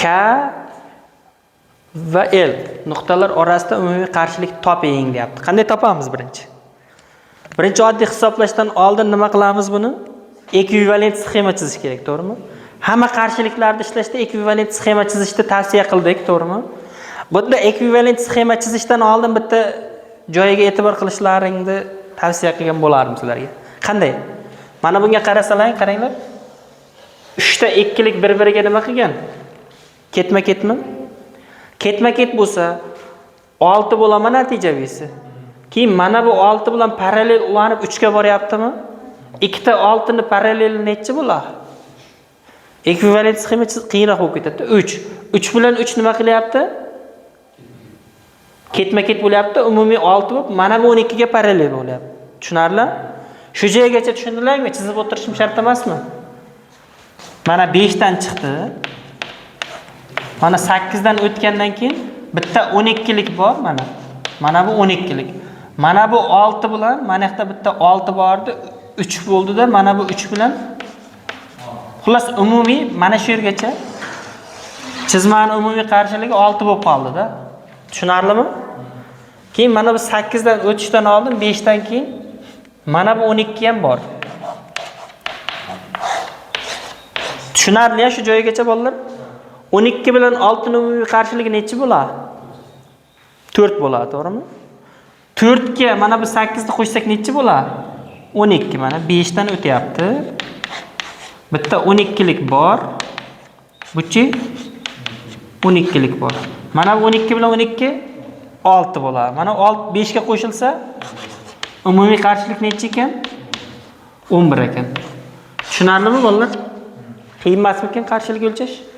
K va L nuqtalar orasida umumiy qarshilik toping deyapti. Qanday topamiz birinchi? Birinchi oddiy hisoblashdan oldin nima qilamiz buni? Ekvivalent sxema chizish kerak, to'g'rimi? Hamma qarshiliklarni ishlashda ekvivalent sxema chizishni tavsiya qildik, to'g'rimi? Bunda ekvivalent sxema chizishdan oldin bitta joyiga e'tibor qilishlaringni tavsiya qilgan bo'lardim sizlarga. Qanday? Mana bunga qarasalaring, qaranglar. 3 ta ikkilik bir-biriga nima qilgan? Ketma-ketmi? Ketma-ket bo'lsa 6 bo'laman natijavisi. Keyin mana bu 6 bilan parallel ulanib 3 ga boryaptimi? 2 ta 6 ni paralleli necha bo'ladi? Ekvivalent sxema qiyinroq bo'lib ketadi. 3. 3 bilan 3 nima qilyapti? Ketma-ket bo'lyapti. Umumiy 6 bo'lib, mana bu 12 ga parallel bo'lyapti. Tushunarli? Shu joygacha tushundilarmi? Chizib o'tirishim shart emasmi? Mana 5 dan chiqdi. Mana 8 dan o'tgandan keyin bitta 12 lik bor mana. Mana bu 12 lik. Mana bu 6 bilan mana yoqda bitta 6 bordi, 3 bo'ldi-da, mana bu 3 bilan xullas umumiy mana shu yergacha chizmaning umumiy qarshiligi 6 bo'lib qoldi-da. Tushunarlimi? Keyin mana bu 8 dan o'tishdan oldin 5 dan keyin mana bu 12 ham bor. Tushunarli shu joygacha bolalar? 12 bilan 6 ning umumiy qarshiligi necha bo'ladi? 4 bo'ladi, to'g'rimi? 4 ga mana bu 8 ni qo'shsak necha bo'ladi? 12 mana 5 dan o'tyapti. Bitta 12 lik bor. Buchi 12 lik bor. Mana bu 12 bilan 12 6 bo'ladi. Mana 5 ga qo'shilsa umumiy qarshilik necha ekan? 11 ekan. Tushunarlimi bolalar? Qiyin emasmikan qarshilik o'lchash?